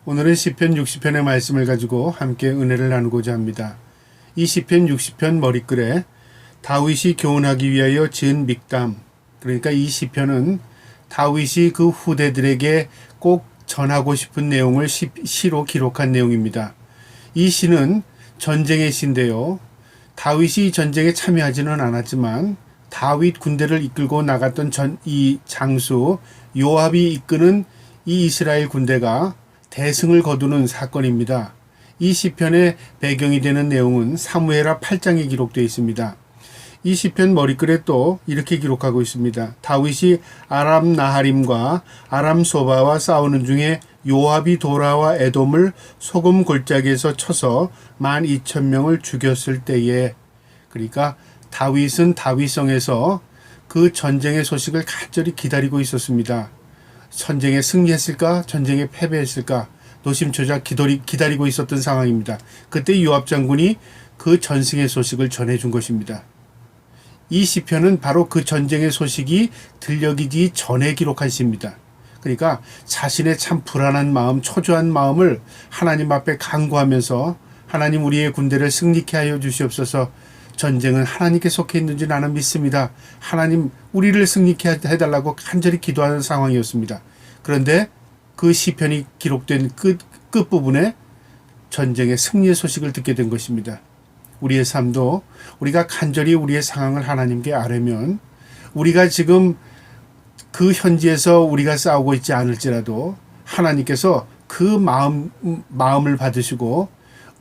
오늘은 시편 60편의 말씀을 가지고 함께 은혜를 나누고자 합니다. 이 시편 60편 머리글에 다윗이 교훈하기 위하여 지은 믹담, 그러니까 이 시편은 다윗이 그 후대들에게 꼭 전하고 싶은 내용을 시로 기록한 내용입니다. 이 시는 전쟁의 시인데요. 다윗이 전쟁에 참여하지는 않았지만 다윗 군대를 이끌고 나갔던 이 장수 요압이 이끄는 이 이스라엘 군대가 대승을 거두는 사건입니다. 이 시편의 배경이 되는 내용은 사무엘하 8장에 기록되어 있습니다. 이 시편 머리글에 또 이렇게 기록하고 있습니다. 다윗이 아람 나하림과 아람 소바와 싸우는 중에 요압이 도라와 에돔을 소금 골짜기에서 쳐서 12,000명을 죽였을 때에, 그러니까 다윗은 다윗성에서 그 전쟁의 소식을 간절히 기다리고 있었습니다. 전쟁에 승리했을까? 전쟁에 패배했을까? 노심초사 기다리고 있었던 상황입니다. 그때 요압 장군이 그 전승의 소식을 전해준 것입니다. 이 시편은 바로 그 전쟁의 소식이 들려지기 전에 기록한 시입니다. 그러니까 자신의 참 불안한 마음, 초조한 마음을 하나님 앞에 간구하면서 하나님 우리의 군대를 승리케 하여 주시옵소서. 전쟁은 하나님께 속해 있는지 나는 믿습니다. 하나님 우리를 승리케 해달라고 간절히 기도하는 상황이었습니다. 그런데 그 시편이 기록된 끝부분에 전쟁의 승리의 소식을 듣게 된 것입니다. 우리의 삶도 우리가 간절히 우리의 상황을 하나님께 아뢰면 우리가 지금 그 현지에서 우리가 싸우고 있지 않을지라도 하나님께서 그 마음을 받으시고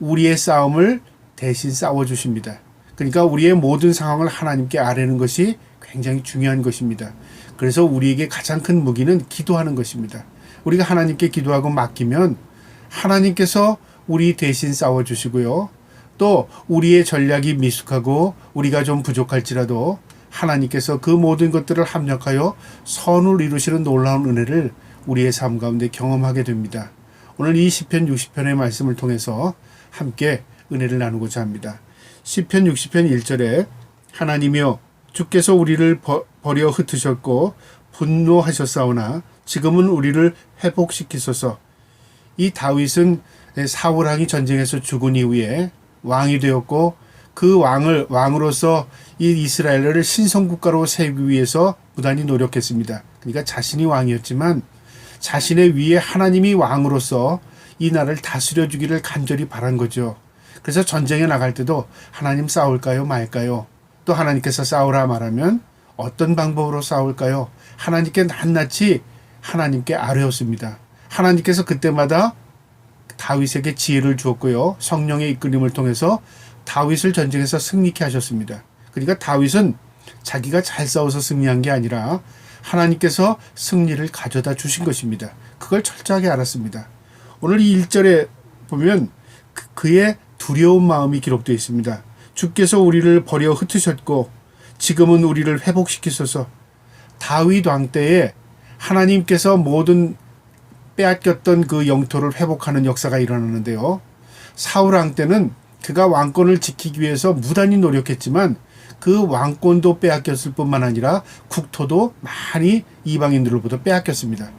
우리의 싸움을 대신 싸워주십니다. 그러니까 우리의 모든 상황을 하나님께 아뢰는 것이 굉장히 중요한 것입니다. 그래서 우리에게 가장 큰 무기는 기도하는 것입니다. 우리가 하나님께 기도하고 맡기면 하나님께서 우리 대신 싸워주시고요. 또 우리의 전략이 미숙하고 우리가 좀 부족할지라도 하나님께서 그 모든 것들을 합력하여 선을 이루시는 놀라운 은혜를 우리의 삶 가운데 경험하게 됩니다. 오늘 이 시편 60편의 말씀을 통해서 함께 은혜를 나누고자 합니다. 시편 60편 1절에 하나님이여 주께서 우리를 버려 흩으셨고 분노하셨사오나 지금은 우리를 회복시키소서. 이 다윗은 사울왕이 전쟁에서 죽은 이후에 왕이 되었고 그 왕으로서 이 이스라엘을 신성국가로 세우기 위해서 무단히 노력했습니다. 그러니까 자신이 왕이었지만 자신의 위에 하나님이 왕으로서 이 나라를 다스려 주기를 간절히 바란 거죠. 그래서 전쟁에 나갈 때도 하나님 싸울까요 말까요? 또 하나님께서 싸우라 말하면 어떤 방법으로 싸울까요? 하나님께 낱낱이 하나님께 아뢰었습니다. 하나님께서 그때마다 다윗에게 지혜를 주었고요. 성령의 이끌림을 통해서 다윗을 전쟁에서 승리케 하셨습니다. 그러니까 다윗은 자기가 잘 싸워서 승리한 게 아니라 하나님께서 승리를 가져다 주신 것입니다. 그걸 철저하게 알았습니다. 오늘 이 1절에 보면 그의 두려운 마음이 기록되어 있습니다. 주께서 우리를 버려 흩으셨고 지금은 우리를 회복시키소서. 다윗 왕 때에 하나님께서 모든 빼앗겼던 그 영토를 회복하는 역사가 일어나는데요. 사울 왕 때는 그가 왕권을 지키기 위해서 무단히 노력했지만 그 왕권도 빼앗겼을 뿐만 아니라 국토도 많이 이방인들로부터 빼앗겼습니다.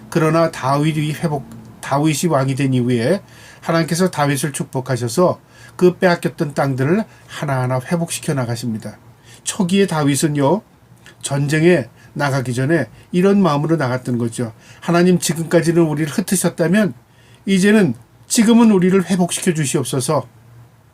그러나 다윗이 왕이 된 이후에 하나님께서 다윗을 축복하셔서 그 빼앗겼던 땅들을 하나하나 회복시켜 나가십니다. 초기에 다윗은요, 전쟁에 나가기 전에 이런 마음으로 나갔던 거죠. 하나님 지금까지는 우리를 흩으셨다면 지금은 우리를 회복시켜 주시옵소서.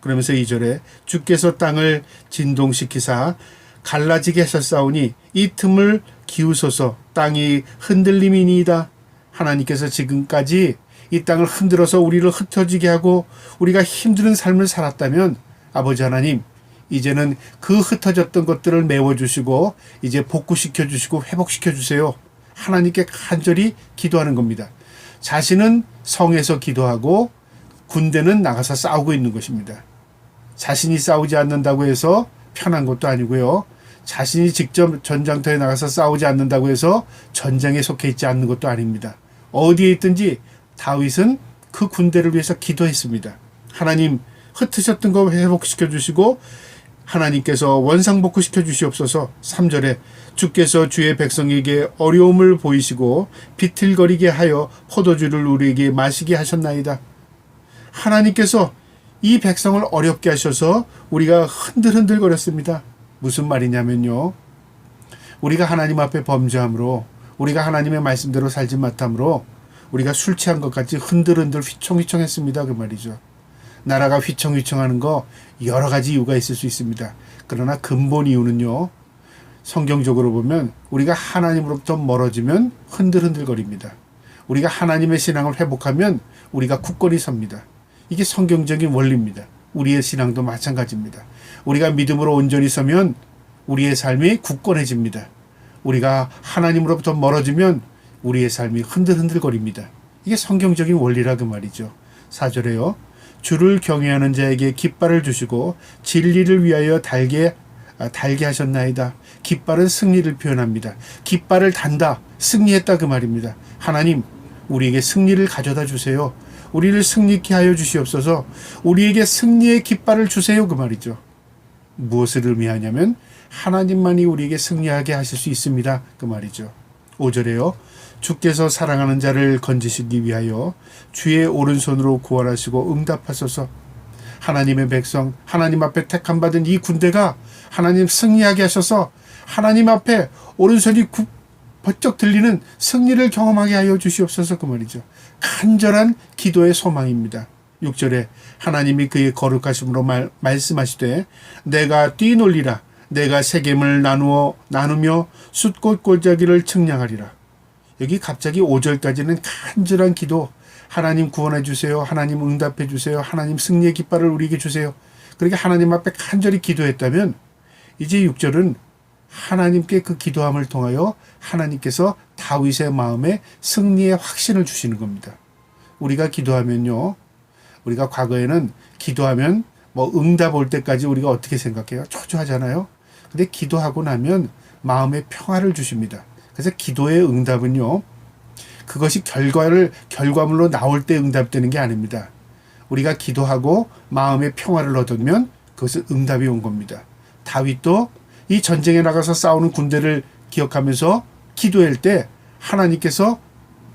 그러면서 2절에 주께서 땅을 진동시키사 갈라지게 하셨사오니 이 틈을 기우소서. 땅이 흔들림이니이다. 하나님께서 지금까지 이 땅을 흔들어서 우리를 흩어지게 하고 우리가 힘든 삶을 살았다면 아버지 하나님, 이제는 그 흩어졌던 것들을 메워주시고 이제 복구시켜 주시고 회복시켜 주세요. 하나님께 간절히 기도하는 겁니다. 자신은 성에서 기도하고 군대는 나가서 싸우고 있는 것입니다. 자신이 싸우지 않는다고 해서 편한 것도 아니고요. 자신이 직접 전장터에 나가서 싸우지 않는다고 해서 전쟁에 속해 있지 않는 것도 아닙니다. 어디에 있든지 다윗은 그 군대를 위해서 기도했습니다. 하나님 흩으셨던 거 회복시켜 주시고 하나님께서 원상복구시켜 주시옵소서. 3절에 주께서 주의 백성에게 어려움을 보이시고 비틀거리게 하여 포도주를 우리에게 마시게 하셨나이다. 하나님께서 이 백성을 어렵게 하셔서 우리가 흔들흔들거렸습니다. 무슨 말이냐면요, 우리가 하나님 앞에 범죄함으로, 우리가 하나님의 말씀대로 살지 못함으로 우리가 술 취한 것 같이 흔들흔들 휘청휘청했습니다. 그 말이죠. 나라가 휘청휘청하는 거 여러 가지 이유가 있을 수 있습니다. 그러나 근본 이유는요, 성경적으로 보면 우리가 하나님으로부터 멀어지면 흔들흔들거립니다. 우리가 하나님의 신앙을 회복하면 우리가 굳건히 섭니다. 이게 성경적인 원리입니다. 우리의 신앙도 마찬가지입니다. 우리가 믿음으로 온전히 서면 우리의 삶이 굳건해집니다. 우리가 하나님으로부터 멀어지면 우리의 삶이 흔들흔들거립니다. 이게 성경적인 원리라 그 말이죠. 4절에요. 주를 경외하는 자에게 깃발을 주시고 진리를 위하여 달게 하셨나이다. 깃발은 승리를 표현합니다. 깃발을 단다, 승리했다 그 말입니다. 하나님, 우리에게 승리를 가져다 주세요. 우리를 승리케 하여 주시옵소서. 우리에게 승리의 깃발을 주세요 그 말이죠. 무엇을 의미하냐면 하나님만이 우리에게 승리하게 하실 수 있습니다 그 말이죠. 5절에요. 주께서 사랑하는 자를 건지시기 위하여 주의 오른손으로 구원하시고 응답하소서. 하나님의 백성, 하나님 앞에 택함받은 이 군대가 하나님 승리하게 하셔서 하나님 앞에 오른손이 번쩍 들리는 승리를 경험하게 하여 주시옵소서 그 말이죠. 간절한 기도의 소망입니다. 6절에 하나님이 그의 거룩하심으로 말씀하시되 내가 뛰놀리라. 내가 세겜을 나누며 숫꽃 골짜기를 측량하리라. 여기 갑자기 5절까지는 간절한 기도, 하나님 구원해 주세요. 하나님 응답해 주세요. 하나님 승리의 깃발을 우리에게 주세요. 그렇게 하나님 앞에 간절히 기도했다면 이제 6절은 하나님께 그 기도함을 통하여 하나님께서 다윗의 마음에 승리의 확신을 주시는 겁니다. 우리가 기도하면요, 우리가 과거에는 기도하면 응답 올 때까지 우리가 어떻게 생각해요? 초조하잖아요. 근데 기도하고 나면 마음의 평화를 주십니다. 그래서 기도의 응답은요, 그것이 결과물로 나올 때 응답되는 게 아닙니다. 우리가 기도하고 마음의 평화를 얻으면 그것은 응답이 온 겁니다. 다윗도 이 전쟁에 나가서 싸우는 군대를 기억하면서 기도할 때 하나님께서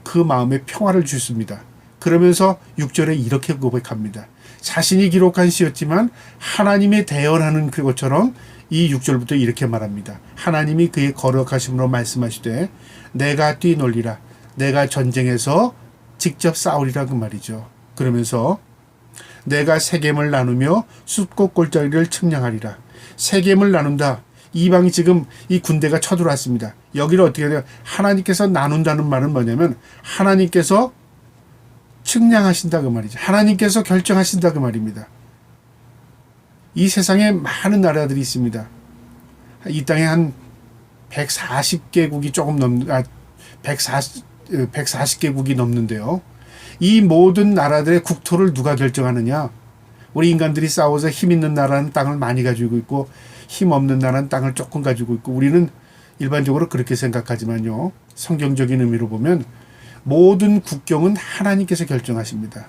그 마음에 평화를 주십니다. 그러면서 6절에 이렇게 고백합니다. 자신이 기록한 시였지만 하나님의 대언하는 그것처럼 이 6절부터 이렇게 말합니다. 하나님이 그의 거룩하심으로 말씀하시되 내가 뛰놀리라. 내가 전쟁에서 직접 싸우리라 그 말이죠. 그러면서 내가 세겜을 나누며 숫꽃 골짜기를 측량하리라. 세겜을 나눈다. 이방이 지금 이 군대가 쳐들어왔습니다. 여기를 어떻게 해야 돼요? 하나님께서 나눈다는 말은 뭐냐면 하나님께서 측량하신다 그 말이죠. 하나님께서 결정하신다 그 말입니다. 이 세상에 많은 나라들이 있습니다. 이 땅에 한 140개국이 조금 140개국이 넘는데요. 이 모든 나라들의 국토를 누가 결정하느냐? 우리 인간들이 싸워서 힘 있는 나라는 땅을 많이 가지고 있고 힘 없는 나라는 땅을 조금 가지고 있고 우리는 일반적으로 그렇게 생각하지만요. 성경적인 의미로 보면 모든 국경은 하나님께서 결정하십니다.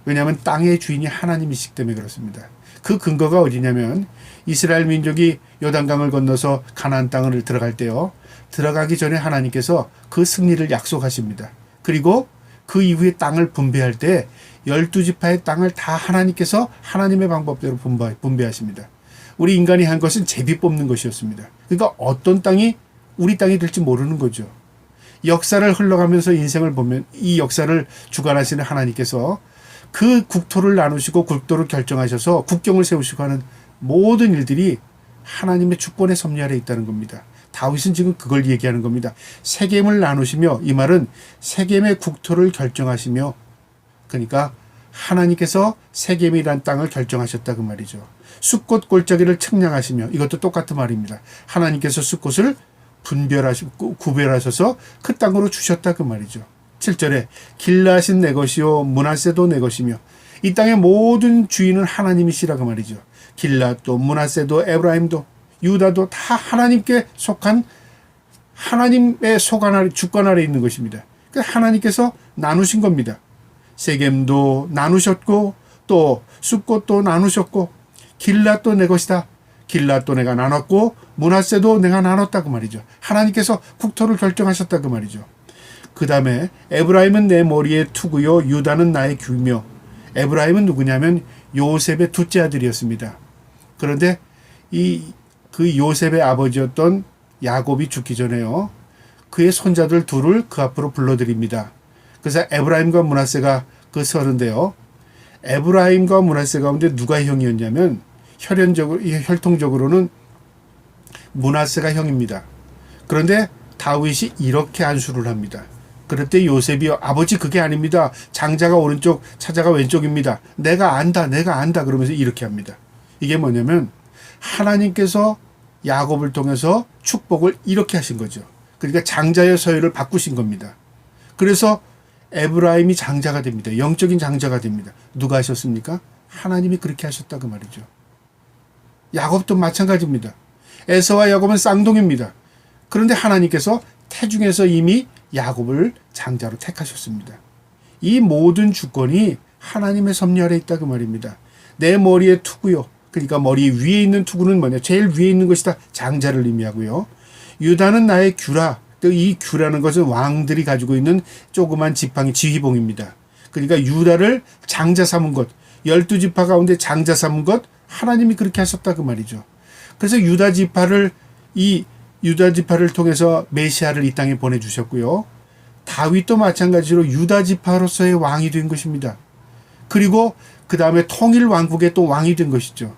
왜냐하면 땅의 주인이 하나님이시기 때문에 그렇습니다. 그 근거가 어디냐면 이스라엘 민족이 요단강을 건너서 가나안 땅을 들어갈 때요. 들어가기 전에 하나님께서 그 승리를 약속하십니다. 그리고 그 이후에 땅을 분배할 때 12지파의 땅을 다 하나님께서 하나님의 방법대로 분배하십니다. 우리 인간이 한 것은 제비 뽑는 것이었습니다. 그러니까 어떤 땅이 우리 땅이 될지 모르는 거죠. 역사를 흘러가면서 인생을 보면 이 역사를 주관하시는 하나님께서 그 국토를 나누시고 국토를 결정하셔서 국경을 세우시고 하는 모든 일들이 하나님의 주권의 섭리 아래 있다는 겁니다. 다윗은 지금 그걸 얘기하는 겁니다. 세겜을 나누시며, 이 말은 세겜의 국토를 결정하시며, 그러니까 하나님께서 세겜이란 땅을 결정하셨다 그 말이죠. 숫꽃 골짜기를 측량하시며, 이것도 똑같은 말입니다. 하나님께서 숫꽃을 구별하셔서 그 땅으로 주셨다 그 말이죠. 7절에 길르앗은 내 것이요 므낫세도 내 것이며, 이 땅의 모든 주인은 하나님이시라 그 말이죠. 길르앗도 므낫세도 에브라임도 유다도 다 하나님께 속한 하나님의 주권 아래 있는 것입니다. 하나님께서 나누신 겁니다. 세겜도 나누셨고 또 숫꽃도 나누셨고 길앗도 내 것이다. 길앗도 내가 나눴고 므낫세도 내가 나눴다고 말이죠. 하나님께서 국토를 결정하셨다고 말이죠. 그 다음에 에브라임은 내 머리의 투구요 유다는 나의 규며. 에브라임은 누구냐면 요셉의 둘째 아들이었습니다. 그런데 그 요셉의 아버지였던 야곱이 죽기 전에요. 그의 손자들 둘을 그 앞으로 불러드립니다. 그래서 에브라임과 므낫세가 그 서는데요. 에브라임과 므낫세 가운데 누가 형이었냐면 혈통적으로는 므낫세가 형입니다. 그런데 다윗이 이렇게 안수를 합니다. 그럴 때 요셉이 아버지 그게 아닙니다. 장자가 오른쪽 차자가 왼쪽입니다. 내가 안다 그러면서 이렇게 합니다. 이게 뭐냐면 하나님께서 야곱을 통해서 축복을 이렇게 하신 거죠. 그러니까 장자의 서열을 바꾸신 겁니다. 그래서 에브라임이 장자가 됩니다. 영적인 장자가 됩니다. 누가 하셨습니까? 하나님이 그렇게 하셨다고 말이죠. 야곱도 마찬가지입니다. 에서와 야곱은 쌍둥이입니다. 그런데 하나님께서 태중에서 이미 야곱을 장자로 택하셨습니다. 이 모든 주권이 하나님의 섭리 아래 있다고 말입니다. 내 머리에 투구요. 그러니까 머리 위에 있는 투구는 뭐냐? 제일 위에 있는 것이다. 장자를 의미하고요. 유다는 나의 규라. 이 규라는 것은 왕들이 가지고 있는 조그만 지팡이 지휘봉입니다. 그러니까 유다를 장자 삼은 것, 12지파 가운데 장자 삼은 것, 하나님이 그렇게 하셨다고 말이죠. 그래서 유다 지파를 통해서 메시아를 이 땅에 보내주셨고요. 다윗도 마찬가지로 유다 지파로서의 왕이 된 것입니다. 그리고 그 다음에 통일 왕국의 또 왕이 된 것이죠.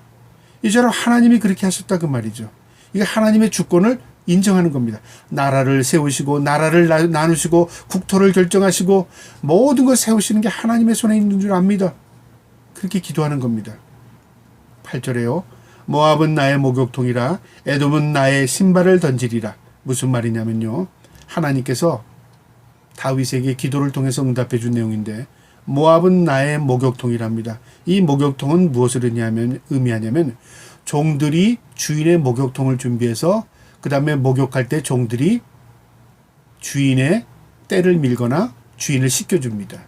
이처럼 하나님이 그렇게 하셨다고 말이죠. 이게 하나님의 주권을 인정하는 겁니다. 나라를 세우시고 나라를 나누시고 국토를 결정하시고 모든 걸 세우시는 게 하나님의 손에 있는 줄 압니다. 그렇게 기도하는 겁니다. 8절에요. 모압은 나의 목욕통이라 에돔은 나의 신발을 던지리라. 무슨 말이냐면요. 하나님께서 다윗에게 기도를 통해서 응답해 준 내용인데 모압은 나의 목욕통이랍니다. 이 목욕통은 무엇을 의미하냐면 종들이 주인의 목욕통을 준비해서 그 다음에 목욕할 때 종들이 주인의 때를 밀거나 주인을 씻겨줍니다.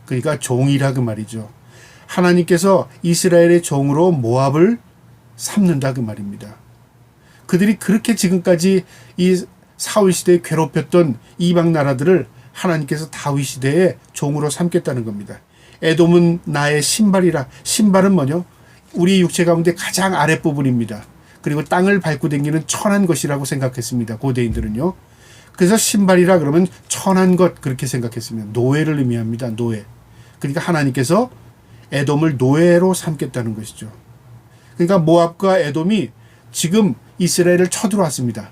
그러니까 종이라 그 말이죠. 하나님께서 이스라엘의 종으로 모압을 삼는다 그 말입니다. 그들이 그렇게 지금까지 이 사울 시대에 괴롭혔던 이방 나라들을 하나님께서 다윗 시대에 종으로 삼겠다는 겁니다. 에돔은 나의 신발이라. 신발은 뭐냐? 우리 육체 가운데 가장 아랫부분입니다. 그리고 땅을 밟고 다니는 천한 것이라고 생각했습니다. 고대인들은요. 그래서 신발이라 그러면 천한 것 그렇게 생각했습니다. 노예를 의미합니다. 노예. 그러니까 하나님께서 에돔을 노예로 삼겠다는 것이죠. 그러니까 모압과 에돔이 지금 이스라엘을 쳐들어왔습니다.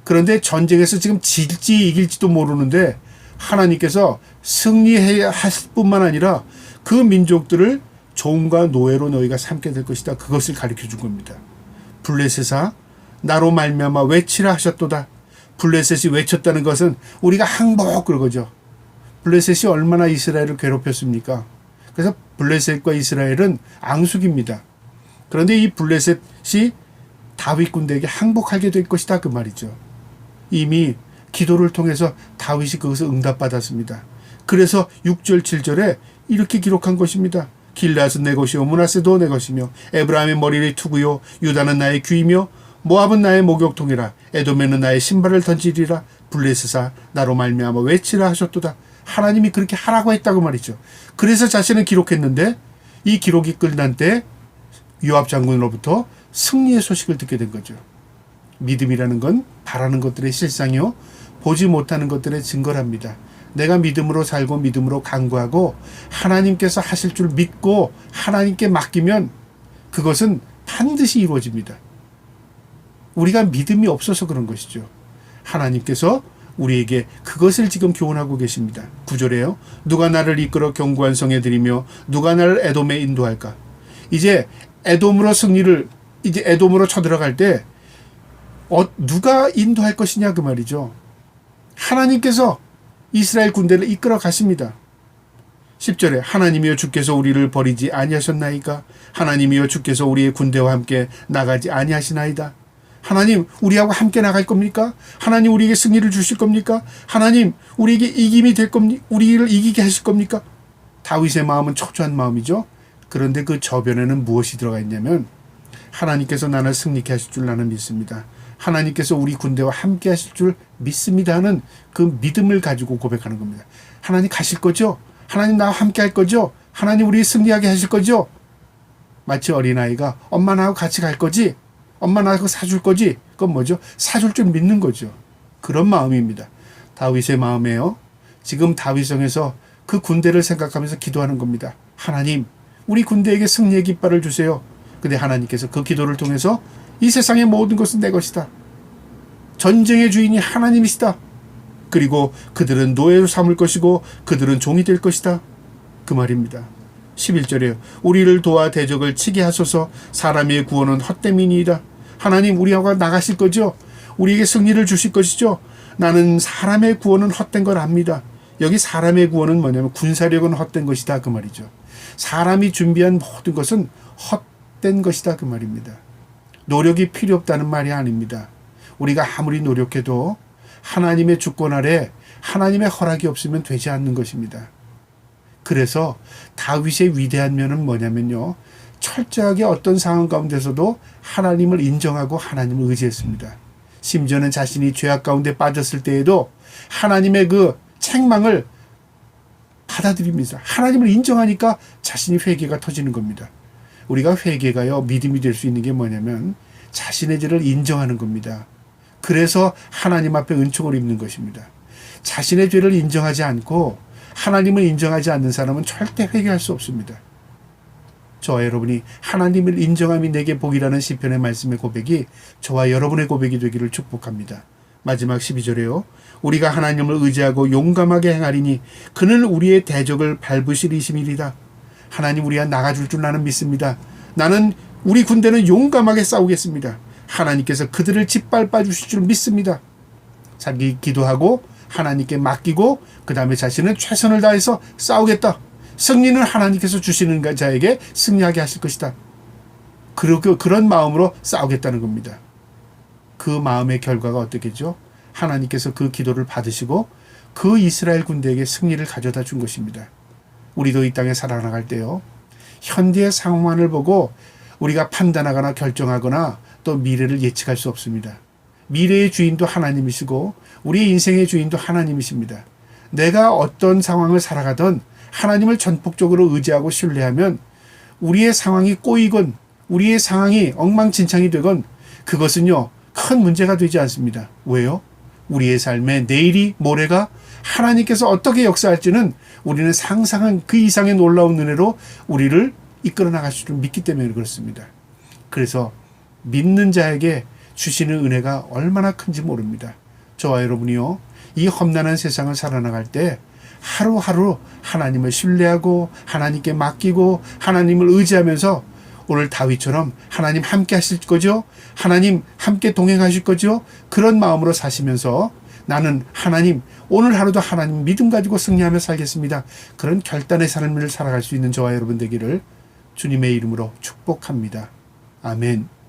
그런데 전쟁에서 지금 질지 이길지도 모르는데 하나님께서 승리해야 할 뿐만 아니라 그 민족들을 종과 노예로 너희가 삼게 될 것이다. 그것을 가르쳐 준 겁니다. 블레셋아 나로 말미암아 외치라 하셨도다. 블레셋이 외쳤다는 것은 우리가 항복 그러죠. 블레셋이 얼마나 이스라엘을 괴롭혔습니까? 그래서 블레셋과 이스라엘은 앙숙입니다. 그런데 이 블레셋이 다윗 군대에게 항복하게 될 것이다 그 말이죠. 이미 기도를 통해서 다윗이 그것을 응답받았습니다. 그래서 6절 7절에 이렇게 기록한 것입니다. 길앗은 내 것이요 므낫세도 내 것이며 에브라임의 머리를 투구요 유다는 나의 귀이며 모압은 나의 목욕통이라 에돔에는 나의 신발을 던지리라. 블레셋아 나로 말미암아 외치라 하셨도다. 하나님이 그렇게 하라고 했다고 말이죠. 그래서 자신은 기록했는데 이 기록이 끝난 때 요압 장군으로부터 승리의 소식을 듣게 된 거죠. 믿음이라는 건 바라는 것들의 실상이요 보지 못하는 것들의 증거랍니다. 내가 믿음으로 살고 믿음으로 간구하고 하나님께서 하실 줄 믿고 하나님께 맡기면 그것은 반드시 이루어집니다. 우리가 믿음이 없어서 그런 것이죠. 하나님께서 우리에게 그것을 지금 교훈하고 계십니다. 9절에요. 누가 나를 이끌어 견고한 성에 들이며 누가 나를 에돔에 인도할까? 이제 에돔으로 쳐들어갈 때 누가 인도할 것이냐 그 말이죠. 하나님께서 이스라엘 군대를 이끌어 가십니다. 10절에 하나님이여 주께서 우리를 버리지 아니하셨나이까? 하나님이여 주께서 우리의 군대와 함께 나가지 아니하시나이다. 하나님 우리하고 함께 나갈 겁니까? 하나님 우리에게 승리를 주실 겁니까? 하나님 우리에게 이김이 될 겁니까? 우리를 이기게 하실 겁니까? 다윗의 마음은 초조한 마음이죠. 그런데 그 저변에는 무엇이 들어가 있냐면 하나님께서 나를 승리케 하실 줄 나는 믿습니다. 하나님께서 우리 군대와 함께 하실 줄 믿습니다 하는 그 믿음을 가지고 고백하는 겁니다. 하나님 가실 거죠? 하나님 나와 함께 할 거죠? 하나님 우리 승리하게 하실 거죠? 마치 어린아이가 엄마 나하고 같이 갈 거지? 엄마 나하고 사줄 거지? 그건 뭐죠? 사줄 줄 믿는 거죠. 그런 마음입니다. 다윗의 마음이에요. 지금 다윗성에서 그 군대를 생각하면서 기도하는 겁니다. 하나님, 우리 군대에게 승리의 깃발을 주세요. 근데 하나님께서 그 기도를 통해서 이 세상의 모든 것은 내 것이다. 전쟁의 주인이 하나님이시다. 그리고 그들은 노예로 삼을 것이고 그들은 종이 될 것이다. 그 말입니다. 11절에요. 우리를 도와 대적을 치게 하소서. 사람의 구원은 헛됨이니이다. 하나님 우리하고 나가실 거죠? 우리에게 승리를 주실 것이죠? 나는 사람의 구원은 헛된 걸 압니다. 여기 사람의 구원은 뭐냐면 군사력은 헛된 것이다 그 말이죠. 사람이 준비한 모든 것은 헛된 것이다 그 말입니다. 노력이 필요 없다는 말이 아닙니다. 우리가 아무리 노력해도 하나님의 주권 아래 하나님의 허락이 없으면 되지 않는 것입니다. 그래서 다윗의 위대한 면은 뭐냐면요. 철저하게 어떤 상황 가운데서도 하나님을 인정하고 하나님을 의지했습니다. 심지어는 자신이 죄악 가운데 빠졌을 때에도 하나님의 그 책망을 받아들입니다. 하나님을 인정하니까 자신이 회개가 터지는 겁니다. 우리가 회개가요 믿음이 될 수 있는 게 뭐냐면 자신의 죄를 인정하는 겁니다. 그래서 하나님 앞에 은총을 입는 것입니다. 자신의 죄를 인정하지 않고 하나님을 인정하지 않는 사람은 절대 회개할 수 없습니다. 저와 여러분이 하나님을 인정함이 내게 복이라는 시편의 말씀의 고백이 저와 여러분의 고백이 되기를 축복합니다. 마지막 12절에요. 우리가 하나님을 의지하고 용감하게 행하리니 그는 우리의 대적을 밟으시리심이리다. 하나님 우리가 나가줄 줄 나는 믿습니다. 나는 우리 군대는 용감하게 싸우겠습니다. 하나님께서 그들을 짓밟아 주실 줄 믿습니다. 자기 기도하고 하나님께 맡기고 그 다음에 자신은 최선을 다해서 싸우겠다. 승리는 하나님께서 주시는 자에게 승리하게 하실 것이다. 그런 마음으로 싸우겠다는 겁니다. 그 마음의 결과가 어떻겠죠? 하나님께서 그 기도를 받으시고 그 이스라엘 군대에게 승리를 가져다 준 것입니다. 우리도 이 땅에 살아나갈 때요. 현대의 상황만을 보고 우리가 판단하거나 결정하거나 또 미래를 예측할 수 없습니다. 미래의 주인도 하나님이시고 우리의 인생의 주인도 하나님이십니다. 내가 어떤 상황을 살아가던 하나님을 전폭적으로 의지하고 신뢰하면 우리의 상황이 꼬이건 우리의 상황이 엉망진창이 되건 그것은요 큰 문제가 되지 않습니다. 왜요? 우리의 삶에 내일이 모레가 하나님께서 어떻게 역사할지는 우리는 상상한 그 이상의 놀라운 은혜로 우리를 이끌어 나가실 줄 믿기 때문에 그렇습니다. 그래서 믿는 자에게 주시는 은혜가 얼마나 큰지 모릅니다. 저와 여러분이요 이 험난한 세상을 살아나갈 때 하루하루 하나님을 신뢰하고 하나님께 맡기고 하나님을 의지하면서 오늘 다윗처럼 하나님 함께 하실 거죠? 하나님 함께 동행하실 거죠? 그런 마음으로 사시면서 나는 하나님 오늘 하루도 하나님 믿음 가지고 승리하며 살겠습니다. 그런 결단의 삶을 살아갈 수 있는 저와 여러분 되기를 주님의 이름으로 축복합니다. 아멘.